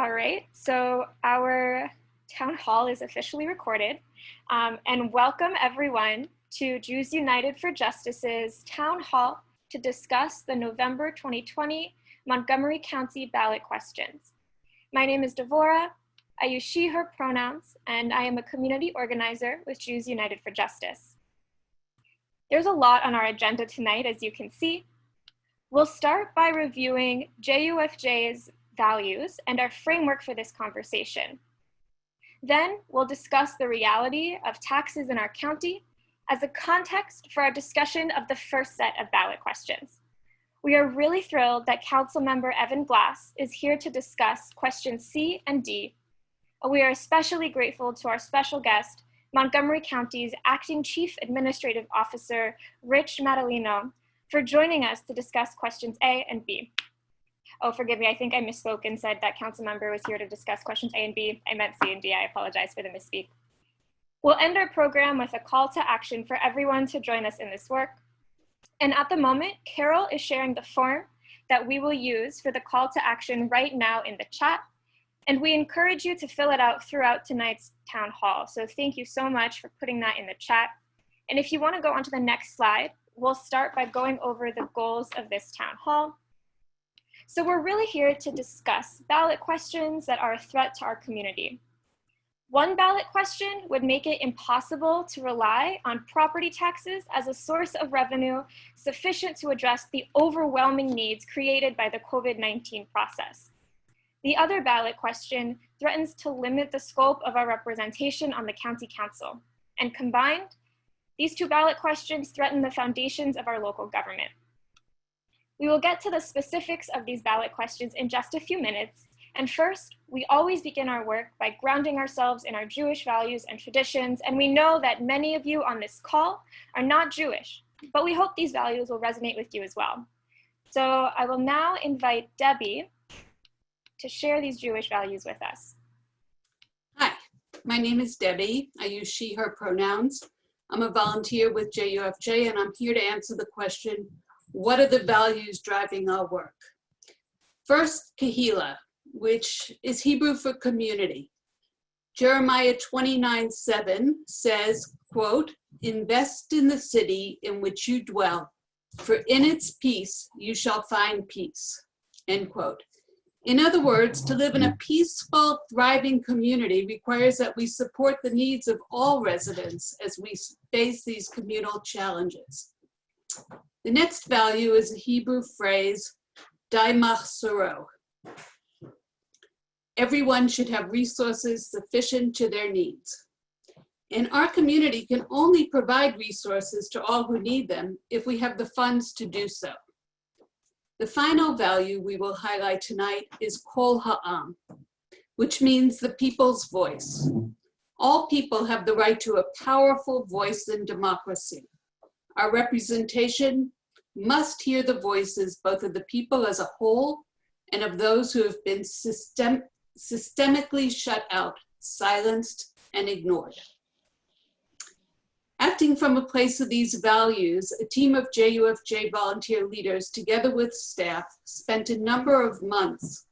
All right, so our town hall is officially recorded, and welcome everyone to Jews United for Justice's town hall to discuss the November 2020 Montgomery County ballot questions. My name is Devora. I use she, her pronouns, and I am a community organizer with Jews United for Justice. There's a lot on our agenda tonight, as you can see. We'll start by reviewing JUFJ's values and our framework for this conversation. Then we'll discuss the reality of taxes in our county as a context for our discussion of the first set of ballot questions. We are really thrilled that Councilmember Evan Glass is here to discuss questions C and D. We are especially grateful to our special guest, Montgomery County's Acting Chief Administrative Officer, Rich Madaleno, for joining us to discuss questions A and B. Oh, forgive me, I think I misspoke and said that Councilmember was here to discuss questions A and B. I meant C and D, I apologize for the misspeak. We'll end our program with a call to action for everyone to join us in this work. And at the moment, Carol is sharing the form that we will use for the call to action right now in the chat. And we encourage you to fill it out throughout tonight's town hall. So thank you so much for putting that in the chat. And if you want to go on to the next slide, we'll start by going over the goals of this town hall. So we're really here to discuss ballot questions that are a threat to our community. One ballot question would make it impossible to rely on property taxes as a source of revenue sufficient to address the overwhelming needs created by the COVID-19 process. The other ballot question threatens to limit the scope of our representation on the county council. And combined, these two ballot questions threaten the foundations of our local government. We will get to the specifics of these ballot questions in just a few minutes. And first, we always begin our work by grounding ourselves in our Jewish values and traditions. And we know that many of you on this call are not Jewish, but we hope these values will resonate with you as well. So I will now invite Debbie to share these Jewish values with us. Hi, my name is Debbie. I use she, her pronouns. I'm a volunteer with JUFJ, and I'm here to answer the question, what are the values driving our work? First, Kahila, which is Hebrew for community. Jeremiah 29:7 says, quote, invest in the city in which you dwell, for in its peace you shall find peace, end quote. In other words, to live in a peaceful, thriving community requires that we support the needs of all residents as we face these communal challenges. The next value is a Hebrew phrase, daimach soro. Everyone should have resources sufficient to their needs. And our community can only provide resources to all who need them if we have the funds to do so. The final value we will highlight tonight is kol ha'am, which means the people's voice. All people have the right to a powerful voice in democracy. Our representation must hear the voices both of the people as a whole and of those who have been systemically shut out, silenced, and ignored. Acting from a place of these values, a team of JUFJ volunteer leaders, together with staff, spent a number of months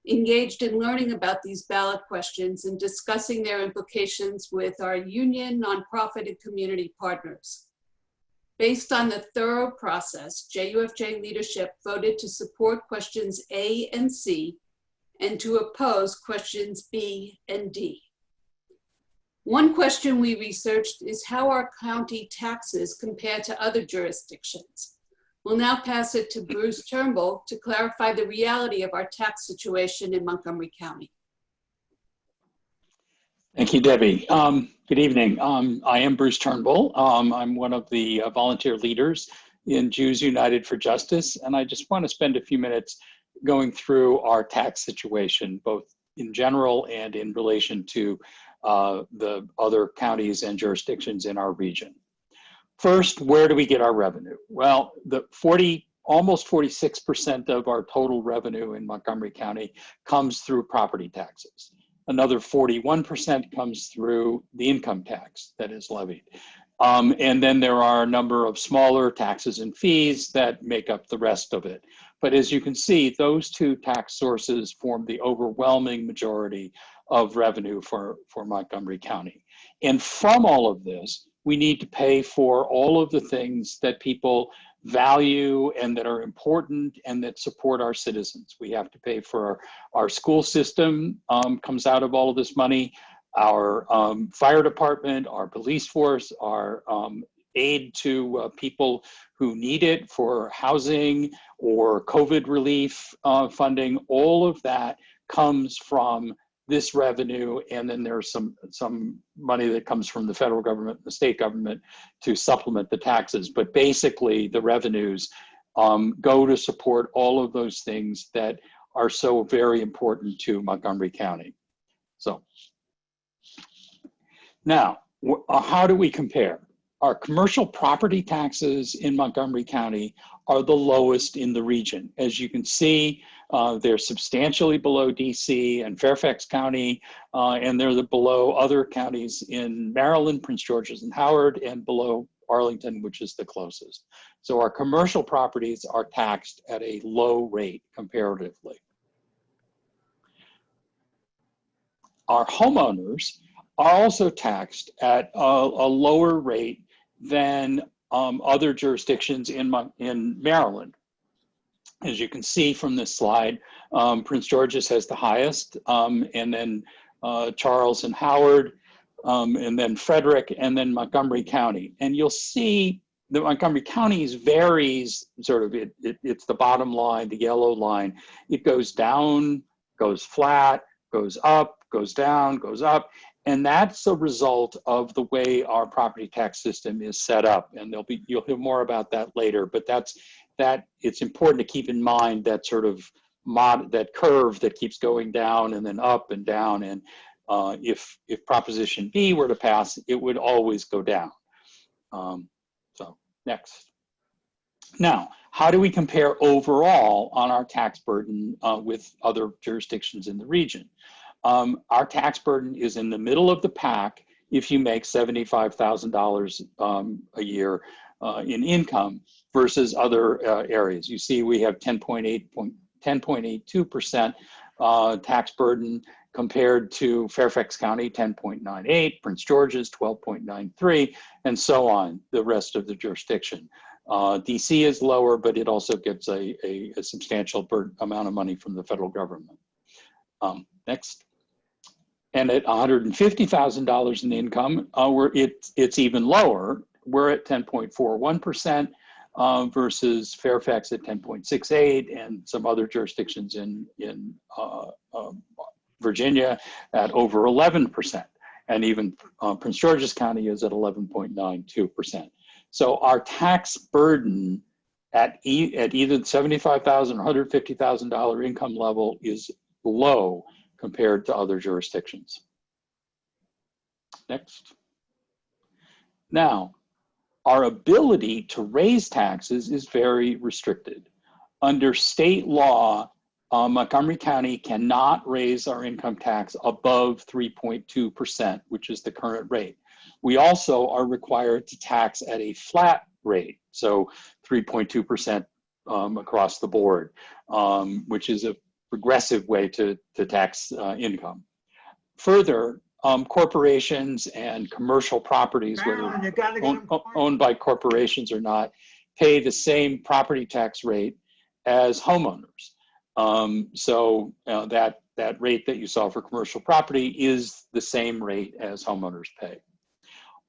engaged in learning about these ballot questions and discussing their implications with our union, nonprofit, and community partners. Based on the thorough process, JUFJ leadership voted to support questions A and C and to oppose questions B and D. One question we researched is how our county taxes compare to other jurisdictions. We'll now pass it to Bruce Turnbull to clarify the reality of our tax situation in Montgomery County. Thank you, Debbie. Good evening. I am Bruce Turnbull. I'm one of the volunteer leaders in Jews United for Justice, and I just want to spend a few minutes going through our tax situation, both in general and in relation to the other counties and jurisdictions in our region. First, where do we get our revenue? Well, the almost 46% of our total revenue in Montgomery County comes through property taxes. Another 41% comes through the income tax that is levied. And then there are a number of smaller taxes and fees that make up the rest of it. But as you can see, those two tax sources form the overwhelming majority of revenue for Montgomery County. And from all of this, we need to pay for all of the things that people value and that are important and that support our citizens. We have to pay for our school system, comes out of all of this money, our fire department, our police force, our aid to people who need it for housing or COVID relief funding. All of that comes from this revenue, and then there's some money that comes from the federal government, the state government, to supplement the taxes. But basically, the revenues go to support all of those things that are so very important to Montgomery County. So now, how do we compare? Our commercial property taxes in Montgomery County are the lowest in the region. As you can see, they're substantially below DC and Fairfax County, and they're below other counties in Maryland, Prince George's and Howard, and below Arlington, which is the closest. So our commercial properties are taxed at a low rate comparatively. Our homeowners are also taxed at a lower rate than other jurisdictions in Maryland. As you can see from this slide, Prince George's has the highest, and then Charles and Howard, and then Frederick, and then Montgomery County. And you'll see that Montgomery County's varies sort of, it's the bottom line, the yellow line. It goes down, goes flat, goes up, goes down, goes up. And that's a result of the way our property tax system is set up. And you'll hear more about that later, but it's important to keep in mind that sort of that curve that keeps going down and then up and down. And if Proposition B were to pass, it would always go down. So next. Now, how do we compare overall on our tax burden with other jurisdictions in the region? Our tax burden is in the middle of the pack if you make $75,000 a year in income versus other areas. You see we have 10.82% tax burden compared to Fairfax County, 10.98, Prince George's, 12.93, and so on, the rest of the jurisdiction. DC is lower, but it also gets a substantial amount of money from the federal government. Next. And at $150,000 in income, it's even lower. We're at 10.41% versus Fairfax at 10.68, and some other jurisdictions in Virginia at over 11%. And even Prince George's County is at 11.92%. So our tax burden at either the $75,000 or $150,000 income level is low compared to other jurisdictions. Next. Now, our ability to raise taxes is very restricted. Under state law, Montgomery County cannot raise our income tax above 3.2%, which is the current rate. We also are required to tax at a flat rate, so 3.2% across the board, which is a regressive way to tax income. Further, corporations and commercial properties, whether owned by corporations or not, pay the same property tax rate as homeowners. So that rate that you saw for commercial property is the same rate as homeowners pay.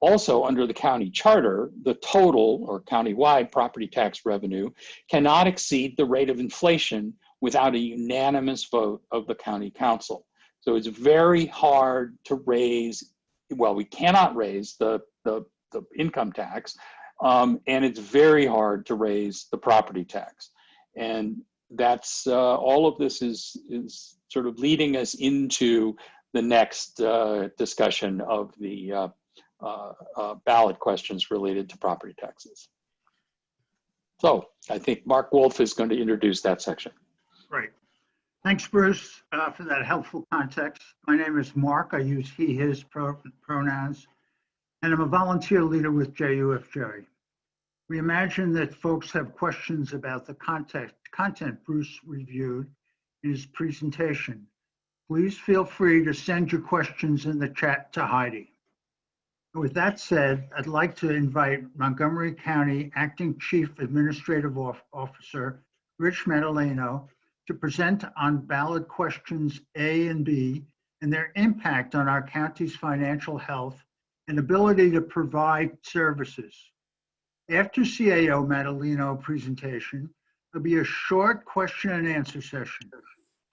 Also, under the county charter, the total or countywide property tax revenue cannot exceed the rate of inflation without a unanimous vote of the county council. So it's very hard to raise, well, we cannot raise the income tax, and it's very hard to raise the property tax. And that's, all of this is sort of leading us into the next discussion of the ballot questions related to property taxes. So I think Mark Wolf is going to introduce that section. Great. Thanks, Bruce, for that helpful context. My name is Mark. I use he, his pronouns, and I'm a volunteer leader with JUFJ. We imagine that folks have questions about the content Bruce reviewed in his presentation. Please feel free to send your questions in the chat to Heidi. With that said, I'd like to invite Montgomery County Acting Chief Administrative Officer, Rich Madaleno, to present on ballot questions A and B and their impact on our county's financial health and ability to provide services. After CAO Madaleno presentation, there'll be a short question and answer session.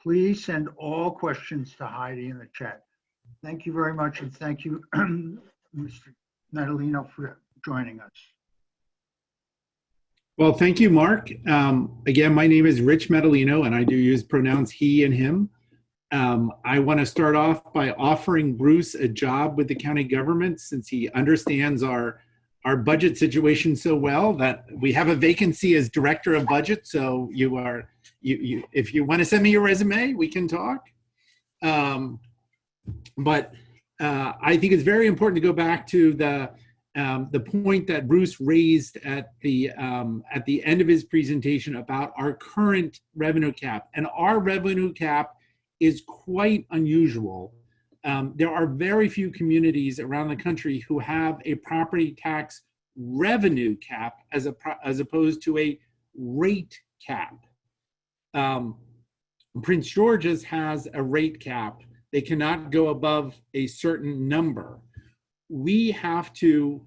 Please send all questions to Heidi in the chat. Thank you very much, and thank you, Mr. Madaleno, for joining us. Well, thank you, Mark. Again, my name is Rich Madaleno, and I do use pronouns he and him. I want to start off by offering Bruce a job with the county government, since he understands our budget situation so well that we have a vacancy as director of budget. So if you want to send me your resume, we can talk. But I think it's very important to go back to the point that Bruce raised at the end of his presentation about our current revenue cap. And our revenue cap is quite unusual. There are very few communities around the country who have a property tax revenue cap as opposed to a rate cap. Prince George's has a rate cap. They cannot go above a certain number. We have to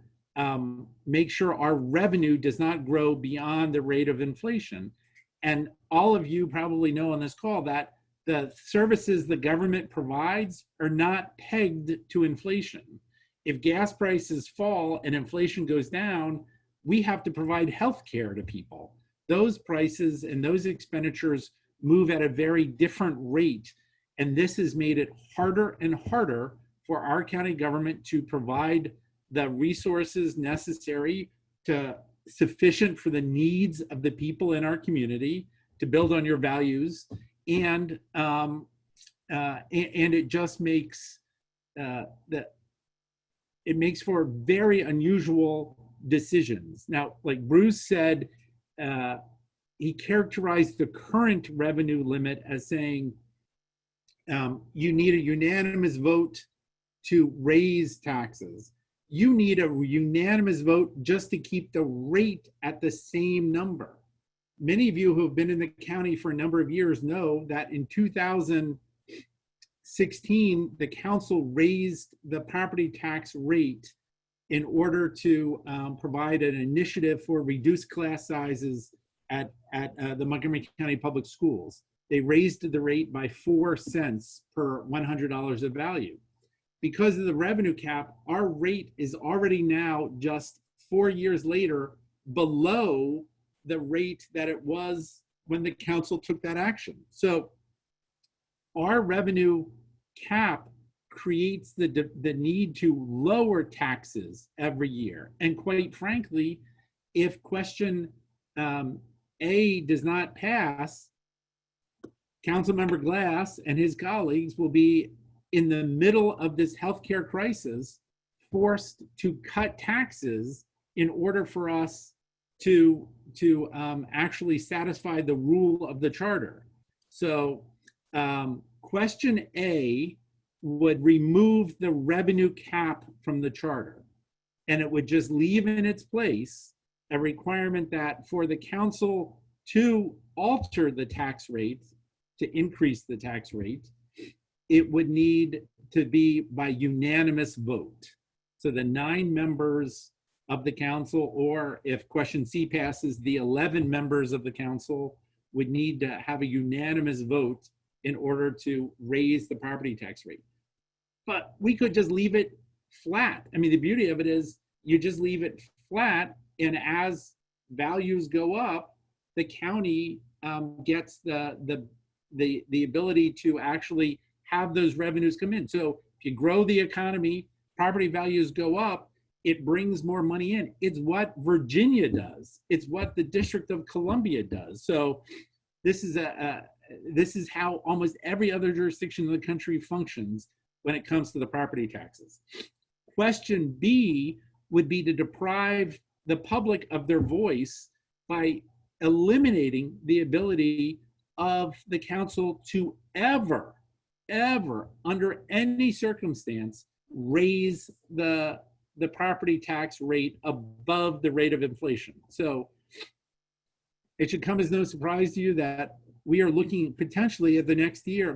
make sure our revenue does not grow beyond the rate of inflation. And all of you probably know on this call that the services the government provides are not pegged to inflation. If gas prices fall and inflation goes down, we have to provide health care to people. Those prices and those expenditures move at a very different rate. And this has made it harder and harder for our county government to provide the resources necessary sufficient for the needs of the people in our community, to build on your values. And it just makes it makes for very unusual decisions. Now, like Bruce said, he characterized the current revenue limit as saying you need a unanimous vote to raise taxes. You need a unanimous vote just to keep the rate at the same number. Many of you who have been in the county for a number of years know that in 2016, the council raised the property tax rate in order to provide an initiative for reduced class sizes at the Montgomery County Public Schools. They raised the rate by 4 cents per $100 of value. Because of the revenue cap, our rate is already now, just 4 years later, below the rate that it was when the council took that action. So our revenue cap creates the need to lower taxes every year. And quite frankly, if question A does not pass, Councilmember Glass and his colleagues will be in the middle of this healthcare crisis, forced to cut taxes in order for us to actually satisfy the rule of the charter. So question A would remove the revenue cap from the charter, and it would just leave in its place a requirement that for the council to alter the tax rate, to increase the tax rate, it would need to be by unanimous vote. So the 9 members of the council, or if question C passes, the 11 members of the council would need to have a unanimous vote in order to raise the property tax rate. But we could just leave it flat. I mean, the beauty of it is you just leave it flat, and as values go up, the county gets the ability to actually have those revenues come in. So if you grow the economy, property values go up, it brings more money in. It's what Virginia does. It's what the District of Columbia does. So this is how almost every other jurisdiction in the country functions when it comes to the property taxes. Question B would be to deprive the public of their voice by eliminating the ability of the council to ever, under any circumstance, raise the property tax rate above the rate of inflation. So it should come as no surprise to you that we are looking potentially at the next year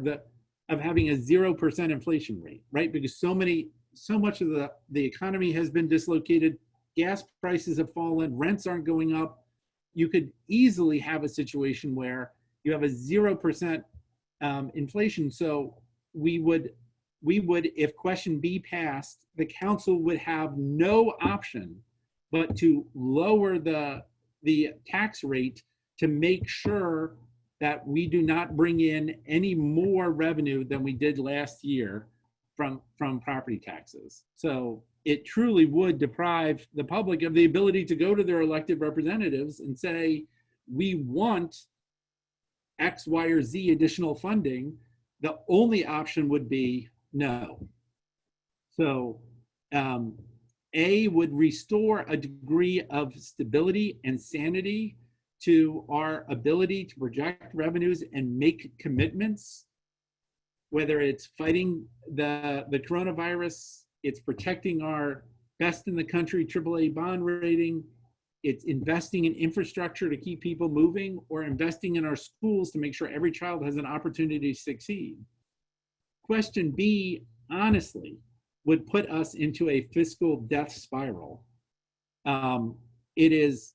of having a 0% inflation rate, right? Because so much of the economy has been dislocated, gas prices have fallen, rents aren't going up. You could easily have a situation where you have a 0% inflation. So we would, if question B passed, the council would have no option but to lower the tax rate to make sure that we do not bring in any more revenue than we did last year from property taxes. So it truly would deprive the public of the ability to go to their elected representatives and say, we want X, Y, or Z additional funding. The only option would be no. So A would restore a degree of stability and sanity to our ability to project revenues and make commitments, whether it's fighting the coronavirus, it's protecting our best in the country AAA bond rating, it's investing in infrastructure to keep people moving, or investing in our schools to make sure every child has an opportunity to succeed. Question B, honestly, would put us into a fiscal death spiral. It is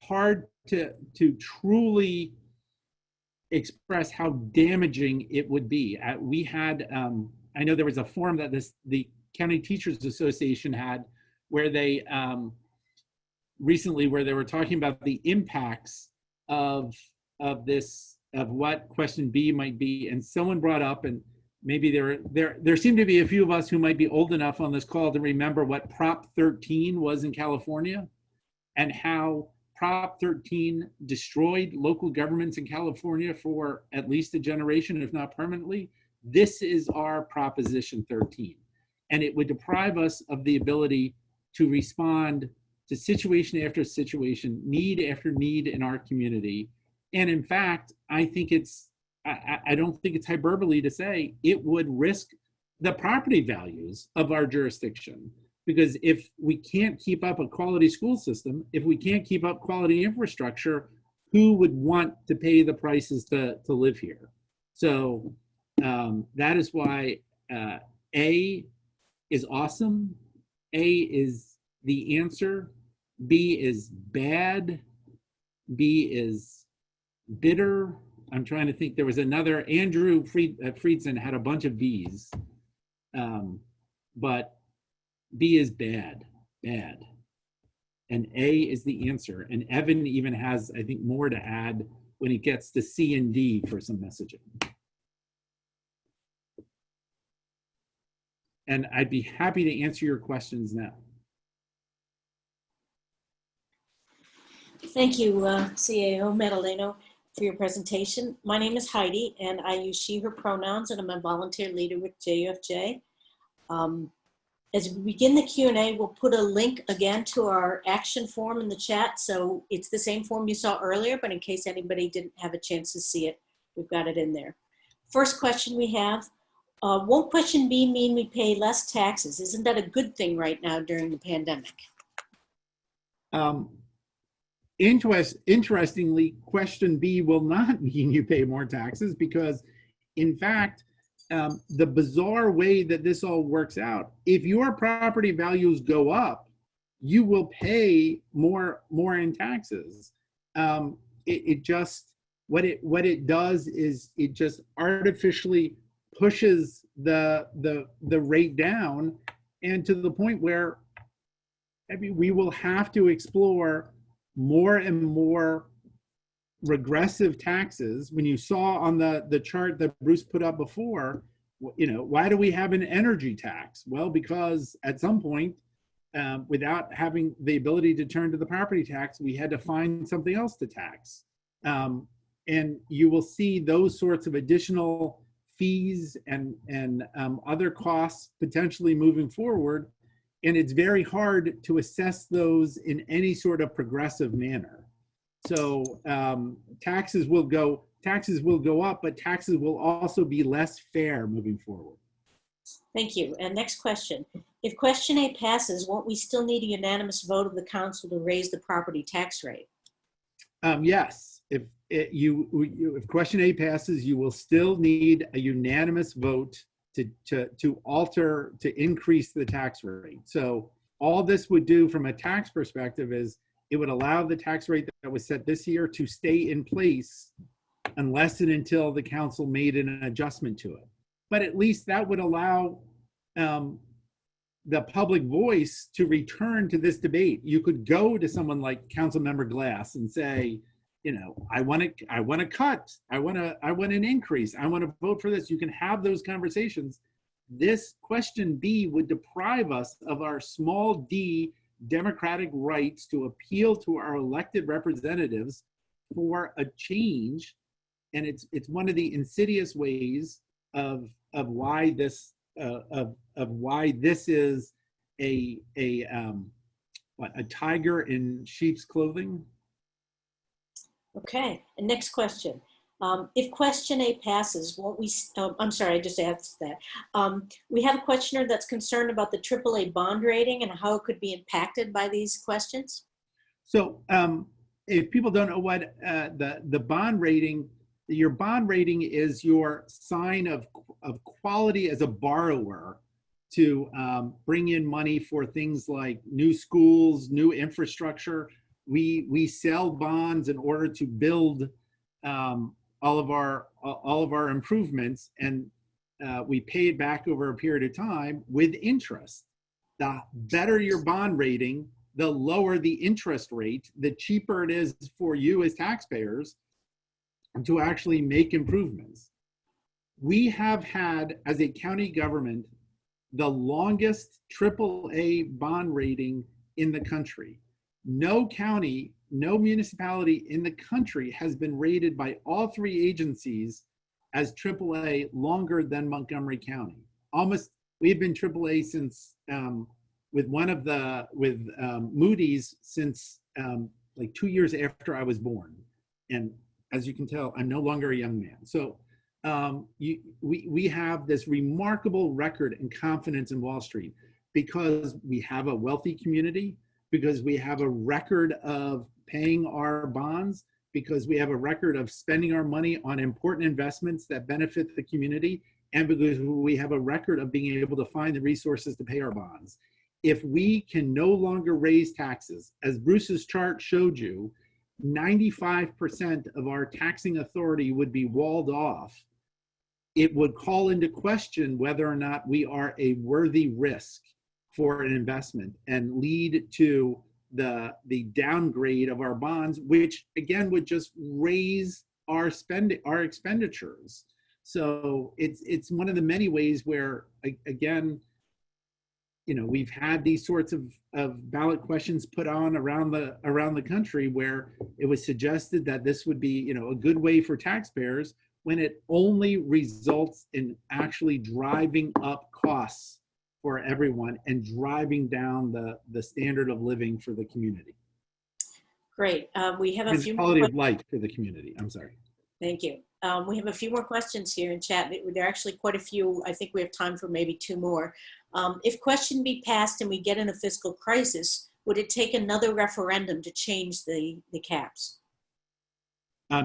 hard to truly express how damaging it would be. We had, I know there was a forum that the County Teachers Association had where they recently, where they were talking about the impacts of what question B might be, and someone brought up, and maybe there seem to be a few of us who might be old enough on this call to remember what Prop 13 was in California, and how Prop 13 destroyed local governments in California for at least a generation, if not permanently. This is our Proposition 13. And it would deprive us of the ability to respond to situation after situation, need after need in our community. And in fact, I don't think it's hyperbole to say it would risk the property values of our jurisdiction. Because if we can't keep up a quality school system, if we can't keep up quality infrastructure, who would want to pay the prices to live here? So that is why A is awesome. A is the answer. B is bad. B is bitter. I'm trying to think. There was another, Andrew Friedson had a bunch of B's, but B is bad. And A is the answer. And Evan even has, I think, more to add when he gets to C and D for some messaging. And I'd be happy to answer your questions now. Thank you, CAO Madaleno, for your presentation. My name is Heidi, and I use she, her pronouns, and I'm a volunteer leader with JUFJ. As we begin the Q&A, we'll put a link again to our action form in the chat. So it's the same form you saw earlier, but in case anybody didn't have a chance to see it, we've got it in there. First question we have, won't question B mean we pay less taxes? Isn't that a good thing right now during the pandemic? Interestingly, question B will not mean you pay more taxes because, in fact, the bizarre way that this all works out, if your property values go up, you will pay more in taxes. It just, what it does is it just artificially pushes the rate down, and to the point where, I mean, we will have to explore more and more regressive taxes. When you saw on the chart that Bruce put up before, you know, why do we have an energy tax? Well, because at some point, without having the ability to turn to the property tax, we had to find something else to tax. And you will see those sorts of additional fees and other costs potentially moving forward it's very hard to assess those in any sort of progressive manner. So taxes will go up, but taxes will also be less fair moving forward. Thank you. And next question. If question A passes, won't we still need a unanimous vote of the council to raise the property tax rate? Yes. If question A passes, you will still need a unanimous vote to increase the tax rate. So all this would do from a tax perspective is it would allow the tax rate that was set this year to stay in place unless and until the council made an adjustment to it. But at least that would allow the public voice to return to this debate. You could go to someone like Councilmember Glass and say, you know, I want to cut, I want an increase, I want to vote for this. You can have those conversations. This question B would deprive us of our small d democratic rights to appeal to our elected representatives for a change. And it's one of the insidious ways of why this is a tiger in sheep's clothing. Okay, and next question. If question A passes, won't we, I'm sorry, I just asked that. We have a questioner that's concerned about the AAA bond rating and how it could be impacted by these questions. So if people don't know what the bond rating, your bond rating is your sign of quality as a borrower to bring in money for things like new schools, new infrastructure. We sell bonds in order to build all of our improvements, and we pay it back over a period of time with interest. The better your bond rating, the lower the interest rate, the cheaper it is for you as taxpayers to actually make improvements. We have had, as a county government, the longest AAA bond rating in the country. No county, no municipality in the country has been rated by all three agencies as AAA longer than Montgomery County. We've been AAA since, with Moody's since like 2 years after I was born. And as you can tell, I'm no longer a young man. So we have this remarkable record and confidence in Wall Street because we have a wealthy community, because we have a record of paying our bonds, because we have a record of spending our money on important investments that benefit the community, and because we have a record of being able to find the resources to pay our bonds. If we can no longer raise taxes, as Bruce's chart showed you, 95% of our taxing authority would be walled off. It would call into question whether or not we are a worthy risk for an investment and lead to the downgrade of our bonds, which again would just raise our expenditures. So it's one of the many ways where, again, you know, we've had these sorts of ballot questions put on around the country where it was suggested that this would be, you know, a good way for taxpayers, when it only results in actually driving up costs for everyone and driving down the standard of living for the community. Great. We have a few quality of life for the community. I'm sorry. Thank you. We have a few more questions here in chat. There are actually quite a few. I think we have time for maybe two more. If question be passed and we get in a fiscal crisis, would it take another referendum to change the caps?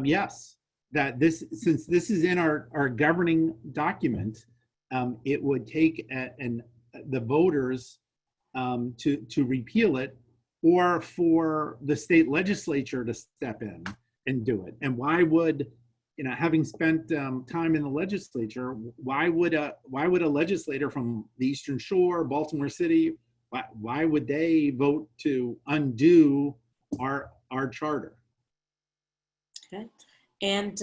Yes. Since this is in our governing document, it would take the voters to repeal it, or for the state legislature to step in and do it. And why would, you know, having spent time in the legislature, why would a legislator from the Eastern Shore, Baltimore City, why would they vote to undo our charter? Okay. And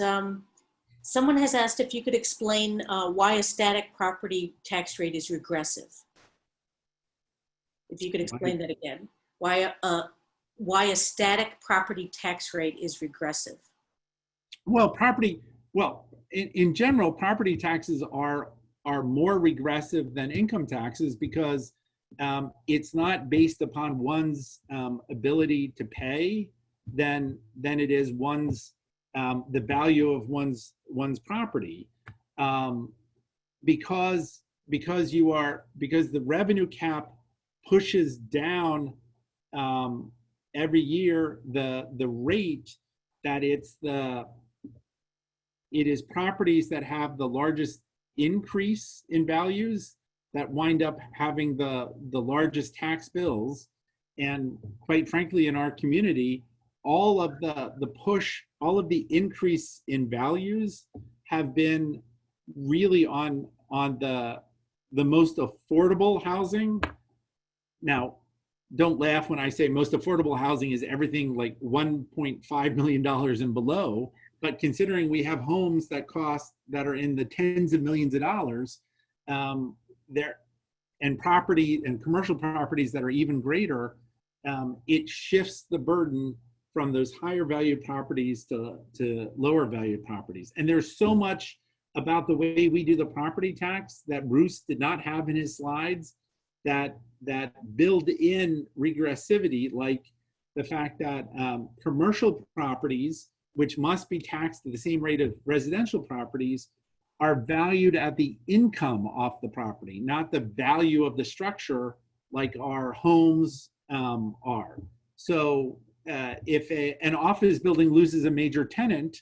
someone has asked if you could explain why a static property tax rate is regressive. If you could explain that again. Why a static property tax rate is regressive? Well, in general, property taxes are more regressive than income taxes because it's not based upon one's ability to pay than it is one's the value of one's property, because the revenue cap pushes down every year the rate that it is properties that have the largest increase in values that wind up having the largest tax bills. And quite frankly, in our community, all of the push, all of the increase in values have been really on the most affordable housing. Now, don't laugh when I say most affordable housing is everything like $1.5 million and below. But considering we have homes that are in the tens of millions of dollars, and property and commercial properties that are even greater, it shifts the burden from those higher valued properties to lower valued properties. And there's so much about the way we do the property tax that Bruce did not have in his slides that build in regressivity, like the fact that commercial properties, which must be taxed at the same rate of residential properties, are valued at the income off the property, not the value of the structure like our homes are. So if an office building loses a major tenant,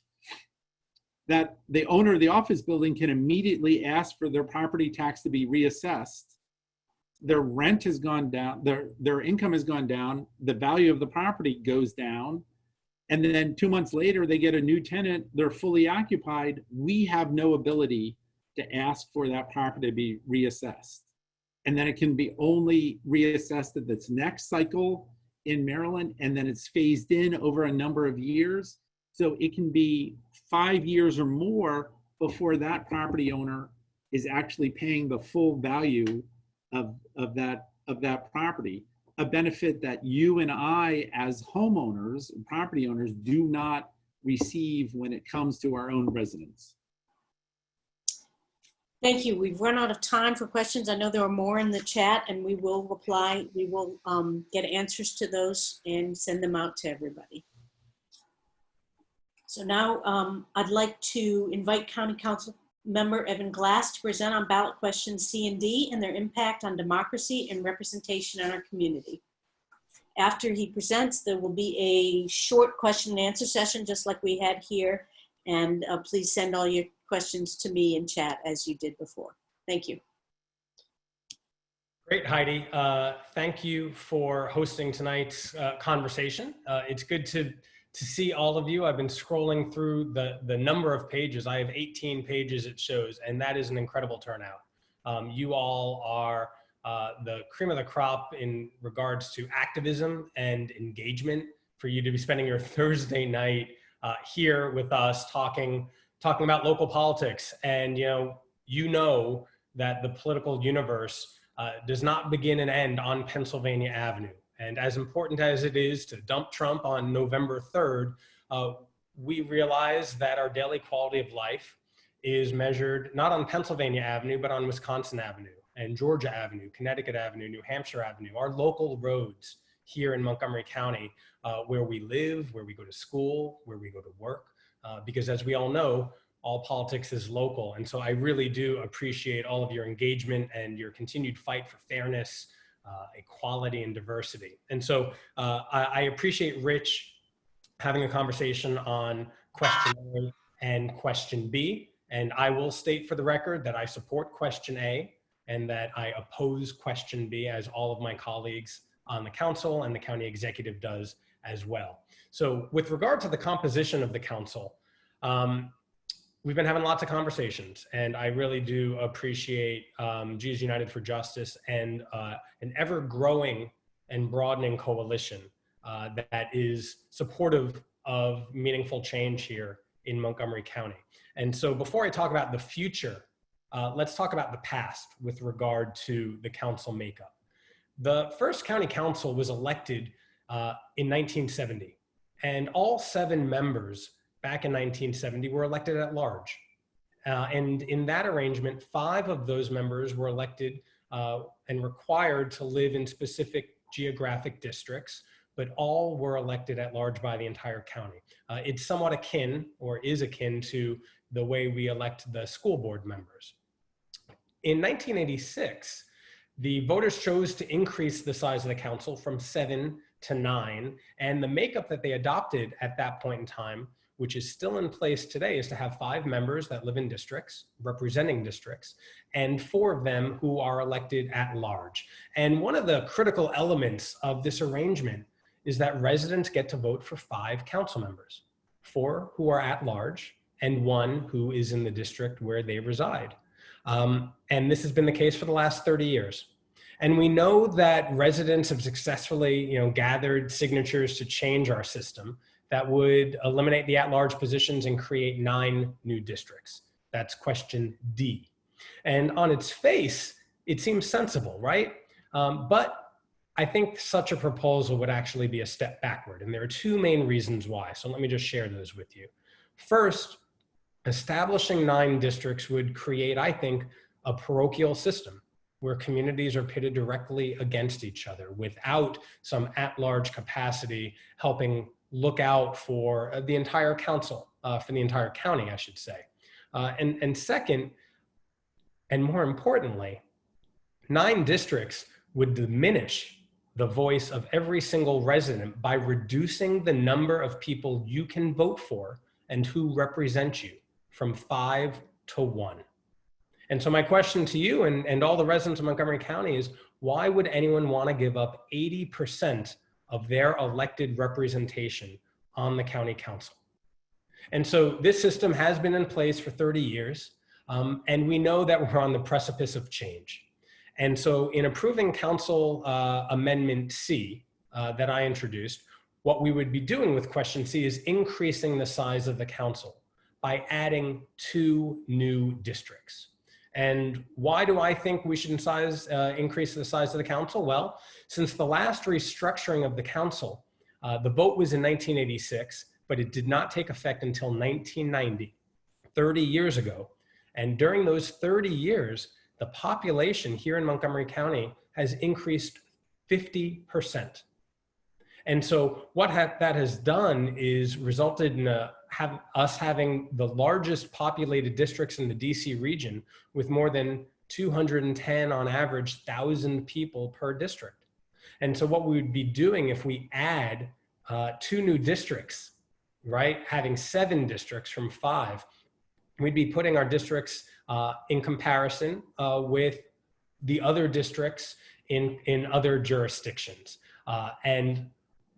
that the owner of the office building can immediately ask for their property tax to be reassessed. Their rent has gone down, their income has gone down, the value of the property goes down, and then 2 months later, they get a new tenant, they're fully occupied. We have no ability to ask for that property to be reassessed. And then it can be only reassessed at this next cycle in Maryland, and then it's phased in over a number of years. So it can be 5 years or more before that property owner is actually paying the full value of that property. A benefit that you and I as homeowners and property owners do not receive when it comes to our own residence. Thank you. We've run out of time for questions. I know there are more in the chat, and we will reply. We will get answers to those and send them out to everybody. So now I'd like to invite County Council Member Evan Glass to present on ballot questions C and D and their impact on democracy and representation in our community. After he presents, there will be a short question and answer session just like we had here. And please send all your questions to me in chat as you did before. Thank you. Great, Heidi. Thank you for hosting tonight's conversation. It's good to see all of you. I've been scrolling through the number of pages. I have 18 pages it shows, and that is an incredible turnout. You all are the cream of the crop in regards to activism and engagement, for you to be spending your Thursday night here with us talking about local politics. And you know that the political universe does not begin and end on Pennsylvania Avenue. And as important as it is to dump Trump on November 3rd, we realize that our daily quality of life is measured not on Pennsylvania Avenue, but on Wisconsin Avenue and Georgia Avenue, Connecticut Avenue, New Hampshire Avenue, our local roads here in Montgomery County, where we live, where we go to school, where we go to work. Because as we all know, all politics is local. And so I really do appreciate all of your engagement and your continued fight for fairness, equality, and diversity. And so I appreciate Rich having a conversation on question A and question B. And I will state for the record that I support question A and that I oppose question B, as all of my colleagues on the council and the county executive does as well. So with regard to the composition of the council, we've been having lots of conversations, and I really do appreciate JUFJ United for Justice and an ever-growing and broadening coalition that is supportive of meaningful change here in Montgomery County. And so before I talk about the future, let's talk about the past with regard to the council makeup. The first county council was elected in 1970, and all 7 members back in 1970 were elected at large. And in that arrangement, 5 of those members were elected and required to live in specific geographic districts, but all were elected at large by the entire county. It's somewhat akin, or is akin, to the way we elect the school board members. In 1986, the voters chose to increase the size of the council from 7 to 9, and the makeup that they adopted at that point in time, which is still in place today, is to have 5 members that live in districts, representing districts, and 4 of them who are elected at large. And one of the critical elements of this arrangement is that residents get to vote for 5 council members, 4 who are at large and 1 who is in the district where they reside. And this has been the case for the last 30 years. And we know that residents have successfully, gathered signatures to change our system that would eliminate the at-large positions and create 9 new districts. That's question D. And on its face, it seems sensible, right? But I think such a proposal would actually be a step backward. And there are 2 main reasons why. So let me just share those with you. First, establishing 9 districts would create, I think, a parochial system where communities are pitted directly against each other without some at-large capacity helping look out for the entire council, for the entire county, I should say. And second, and more importantly, 9 districts would diminish the voice of every single resident by reducing the number of people you can vote for and who represent you from 5 to 1. And so my question to you and all the residents of Montgomery County is, why would anyone want to give up 80% of their elected representation on the county council? And so this system has been in place for 30 years, and we know that we're on the precipice of change. And so in approving Council Amendment C that I introduced, what we would be doing with question C is increasing the size of the council by adding 2 new districts. And why do I think we should increase the size of the council? Well, since the last restructuring of the council, the vote was in 1986, but it did not take effect until 1990, 30 years ago. And during those 30 years, the population here in Montgomery County has increased 50%. And so what that has done is resulted in us having the largest populated districts in the DC region with more than 210 on average 1,000 people per district. And so what we would be doing if we add 2 new districts, right, having 7 districts from 5, we'd be putting our districts in comparison with the other districts in other jurisdictions. And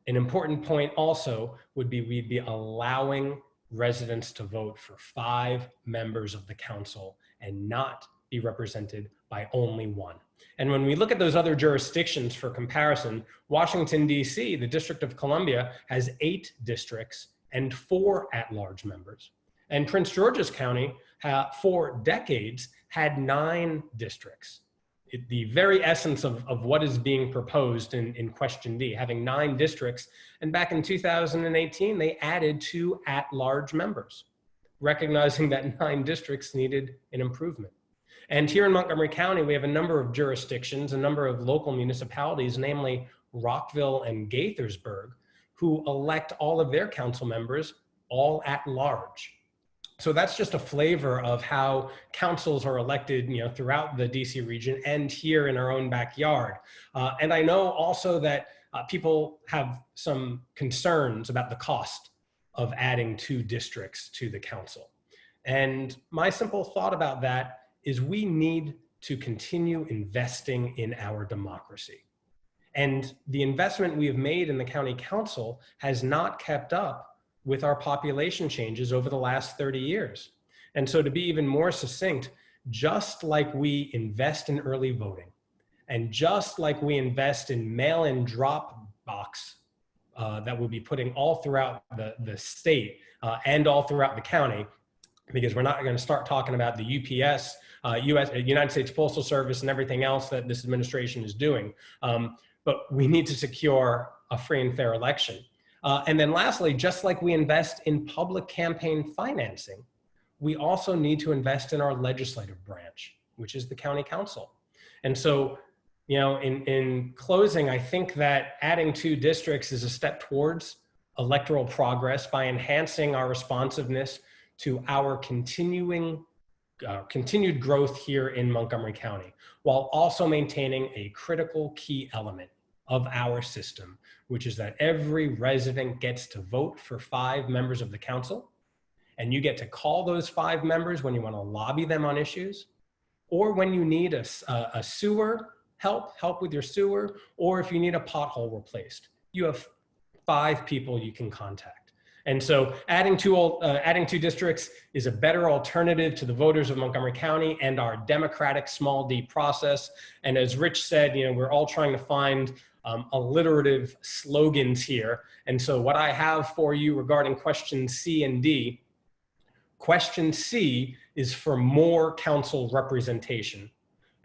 an important point also would be we'd be allowing residents to vote for 5 members of the council and not be represented by only 1. And when we look at those other jurisdictions for comparison, Washington, D.C., the District of Columbia, has 8 districts and 4 at-large members. And Prince George's County, for decades, had 9 districts. The very essence of what is being proposed in question D, having 9 districts. And back in 2018, they added 2 at-large members, recognizing that 9 districts needed an improvement. And here in Montgomery County, we have a number of jurisdictions, a number of local municipalities, namely Rockville and Gaithersburg, who elect all of their council members all at large. So that's just a flavor of how councils are elected, throughout the DC region and here in our own backyard. And I know also that people have some concerns about the cost of adding 2 districts to the council. And my simple thought about that is we need to continue investing in our democracy. And the investment we have made in the county council has not kept up with our population changes over the last 30 years. And so to be even more succinct, just like we invest in early voting, and just like we invest in mail-in drop box that we'll be putting all throughout the state and all throughout the county, because we're not going to start talking about the UPS, United States Postal Service, and everything else that this administration is doing. But we need to secure a free and fair election. And then lastly, just like we invest in public campaign financing, we also need to invest in our legislative branch, which is the county council. And so, in closing, I think that adding 2 districts is a step towards electoral progress by enhancing our responsiveness to our continued growth here in Montgomery County, while also maintaining a critical key element of our system, which is that every resident gets to vote for 5 members of the council, and you get to call those 5 members when you want to lobby them on issues, or when you need a sewer help with your sewer, or if you need a pothole replaced. You have 5 people you can contact. And so adding 2 districts is a better alternative to the voters of Montgomery County and our democratic small d process. And as Rich said, we're all trying to find alliterative slogans here. And so what I have for you regarding questions C and D, question C is for more council representation,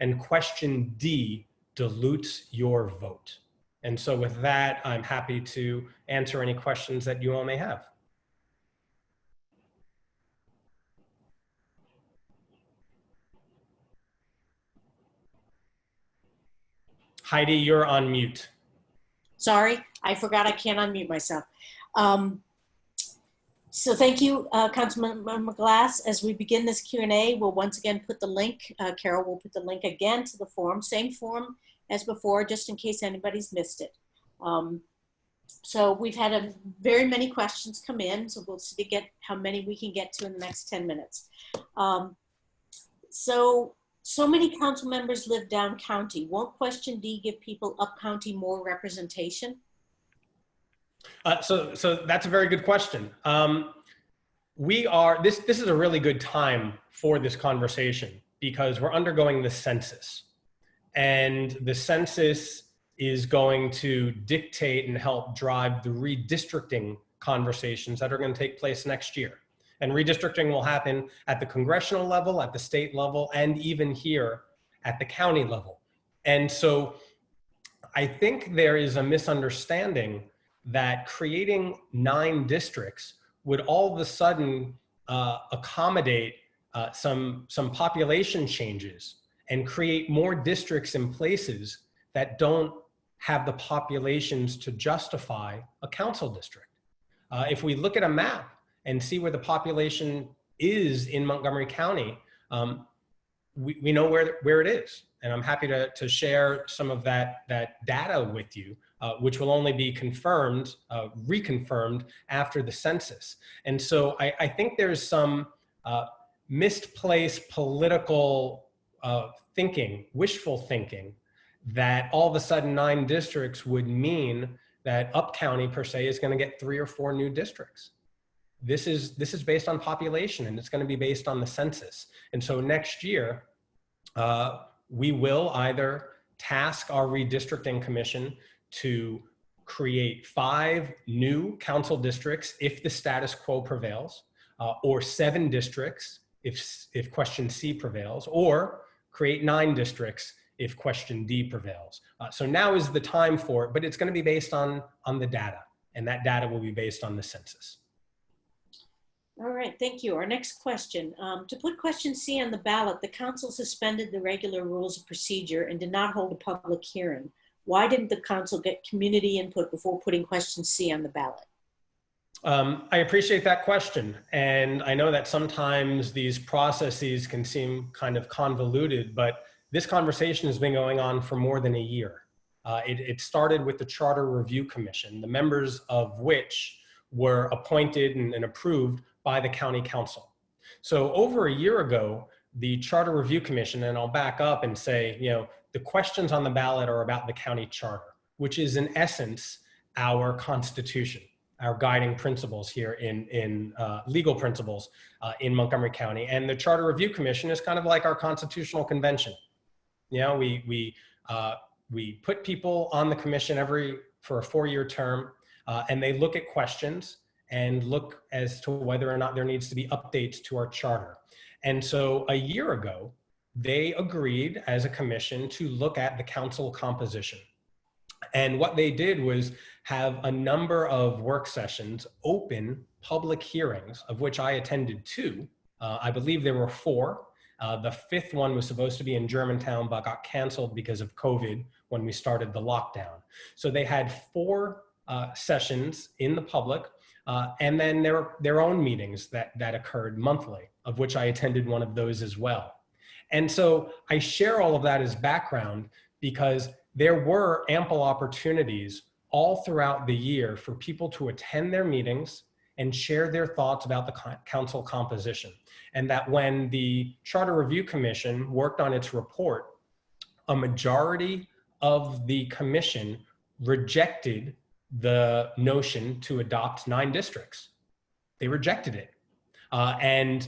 and question D dilutes your vote. And so with that, I'm happy to answer any questions that you all may have. Heidi, you're on mute. Sorry, I forgot I can't unmute myself. So thank you, Councilmember Glass. As we begin this Q&A, we'll once again put the link, Carol will put the link again to the form, same form as before, just in case anybody's missed it. So we've had very many questions come in, so we'll see how many we can get to in the next 10 minutes. So many council members live down county. Won't question D give people up county more representation? So that's a very good question. This is a really good time for this conversation because we're undergoing the census, and the census is going to dictate and help drive the redistricting conversations that are going to take place next year. And redistricting will happen at the congressional level, at the state level, and even here at the county level. And so I think there is a misunderstanding that creating 9 districts would all of a sudden accommodate some population changes and create more districts in places that don't have the populations to justify a council district. If we look at a map and see where the population is in Montgomery County, we know where it is. And I'm happy to share some of that data with you, which will only be reconfirmed after the census. And so I think there's some misplaced political thinking, wishful thinking, that all of a sudden 9 districts would mean that Up County per se is going to get 3 or 4 new districts. This is based on population, and it's going to be based on the census. And so next year, we will either task our redistricting commission to create 5 new council districts if the status quo prevails, or 7 districts if question C prevails, or create 9 districts if question D prevails. So now is the time for it, but it's going to be based on the data, and that data will be based on the census. All right, thank you. Our next question. To put question C on the ballot, the council suspended the regular rules of procedure and did not hold a public hearing. Why didn't the council get community input before putting question C on the ballot? I appreciate that question. And I know that sometimes these processes can seem kind of convoluted, but this conversation has been going on for more than a year. It started with the Charter Review Commission, the members of which were appointed and approved by the county council. So over a year ago, the Charter Review Commission, and I'll back up and say, the questions on the ballot are about the county charter, which is in essence our constitution, our guiding principles here in legal principles in Montgomery County. And the Charter Review Commission is kind of like our constitutional convention. We put people on the commission for a 4-year term, and they look at questions and look as to whether or not there needs to be updates to our charter. And so a year ago, they agreed as a commission to look at the council composition. And what they did was have a number of work sessions, open public hearings, of which I attended 2. I believe there were 4. The fifth one was supposed to be in Germantown, but got canceled because of COVID when we started the lockdown. So they had 4 sessions in the public, and then their own meetings that occurred monthly, of which I attended one of those as well. And so I share all of that as background because there were ample opportunities all throughout the year for people to attend their meetings and share their thoughts about the council composition. And that when the Charter Review Commission worked on its report, a majority of the commission rejected the notion to adopt 9 districts. They rejected it. And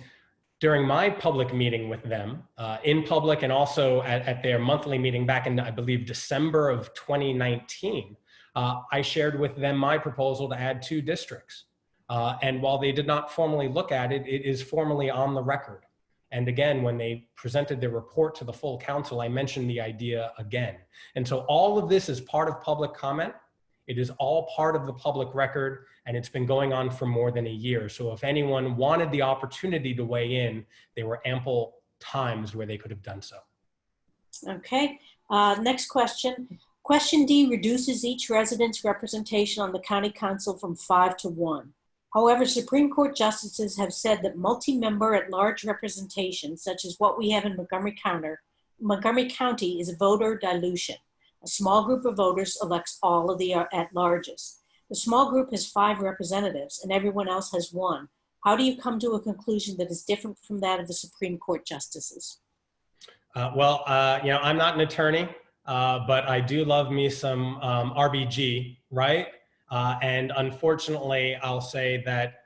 during my public meeting with them, in public and also at their monthly meeting back in, I believe, December of 2019, I shared with them my proposal to add 2 districts. And while they did not formally look at it, it is formally on the record. And again, when they presented their report to the full council, I mentioned the idea again. And so all of this is part of public comment. It is all part of the public record, and it's been going on for more than a year. So if anyone wanted the opportunity to weigh in, there were ample times where they could have done so. Okay, next question. Question D reduces each resident's representation on the county council from 5 to 1. However, Supreme Court justices have said that multi-member at-large representation, such as what we have in Montgomery County, is a voter dilution. A small group of voters elects all of the at-larges. The small group has 5 representatives and everyone else has 1. How do you come to a conclusion that is different from that of the Supreme Court justices? Well, I'm not an attorney, but I do love me some RBG, right? And unfortunately, I'll say that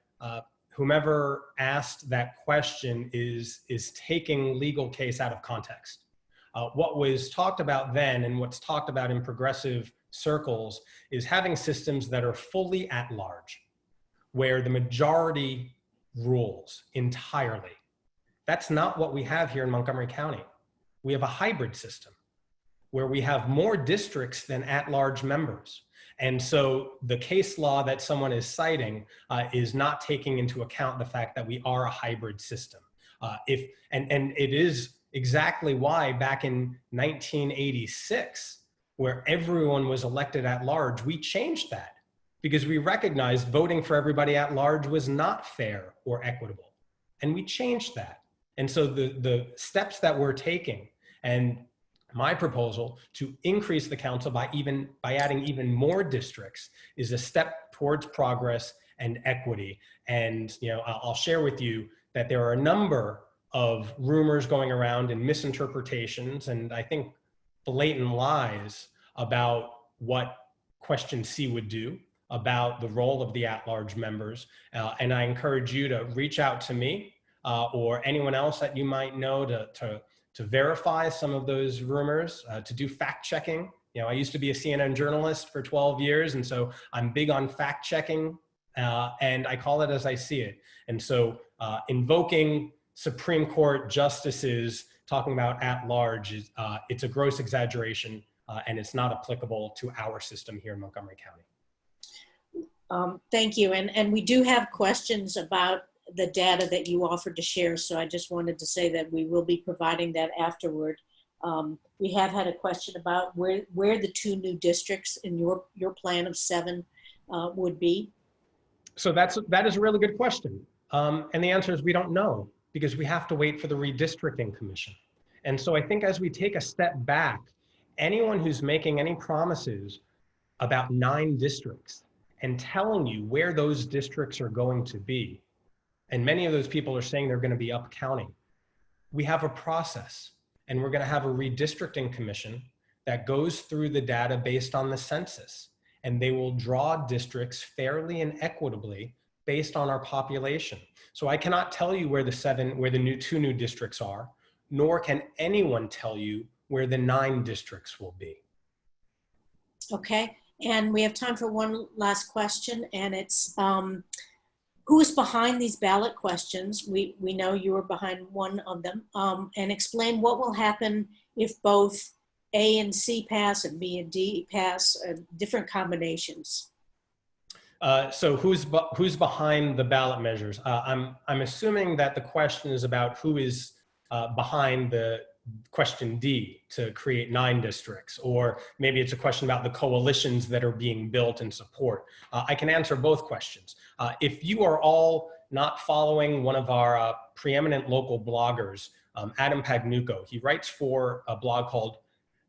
whomever asked that question is taking legal case out of context. What was talked about then and what's talked about in progressive circles is having systems that are fully at large, where the majority rules entirely. That's not what we have here in Montgomery County. We have a hybrid system where we have more districts than at-large members. And so the case law that someone is citing is not taking into account the fact that we are a hybrid system. And it is exactly why back in 1986, where everyone was elected at large, we changed that because we recognized voting for everybody at large was not fair or equitable. And we changed that. And so the steps that we're taking, and my proposal to increase the council by adding even more districts, is a step towards progress and equity. And I'll share with you that there are a number of rumors going around and misinterpretations, and I think blatant lies about what question C would do, about the role of the at-large members. And I encourage you to reach out to me or anyone else that you might know to verify some of those rumors, to do fact checking. I used to be a CNN journalist for 12 years, and so I'm big on fact checking, and I call it as I see it. And so invoking Supreme Court justices talking about at large, it's a gross exaggeration, and it's not applicable to our system here in Montgomery County. Thank you. And we do have questions about the data that you offered to share. So I just wanted to say that we will be providing that afterward. We have had a question about where the 2 new districts in your plan of 7 would be. So that is a really good question. And the answer is we don't know, because we have to wait for the redistricting commission. And so I think as we take a step back, anyone who's making any promises about 9 districts and telling you where those districts are going to be, and many of those people are saying they're going to be up county, we have a process, and we're going to have a redistricting commission that goes through the data based on the census, and they will draw districts fairly and equitably based on our population. So I cannot tell you where the 2 new districts are, nor can anyone tell you where the 9 districts will be. Okay, and we have time for one last question, and it's who is behind these ballot questions? We know you were behind one of them, and explain what will happen if both A and C pass and B and D pass, different combinations. So who's behind the ballot measures? I'm assuming that the question is about who is behind the question D to create 9 districts, or maybe it's a question about the coalitions that are being built in support. I can answer both questions. If you are all not following one of our preeminent local bloggers, Adam Pagnucco, he writes for a blog called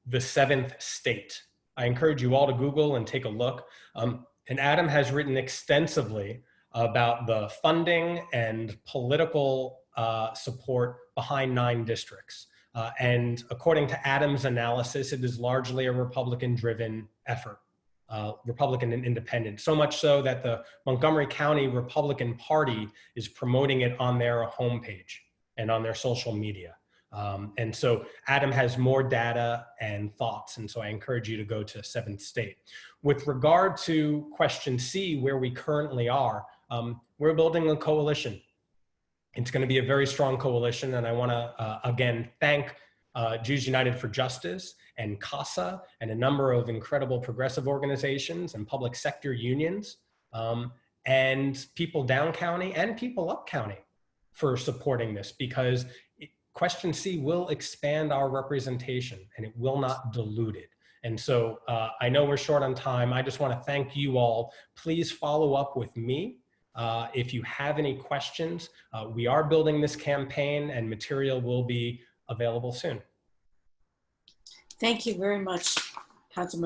The Seventh State. I encourage you all to Google and take a look. And Adam has written extensively about the funding and political support behind 9 districts. And according to Adam's analysis, it is largely a Republican-driven effort, Republican and independent, so much so that the Montgomery County Republican Party is promoting it on their homepage and on their social media. And so Adam has more data and thoughts, and so I encourage you to go to 7th State. With regard to question C, where we currently are, we're building a coalition. It's going to be a very strong coalition, and I want to again thank Jews United for Justice and CASA and a number of incredible progressive organizations and public sector unions and people down county and people up county for supporting this, because question C will expand our representation and it will not dilute it. And so I know we're short on time. I just want to thank you all. Please follow up with me. If you have any questions, we are building this campaign and material will be available soon. Thank you very much, Councilmember.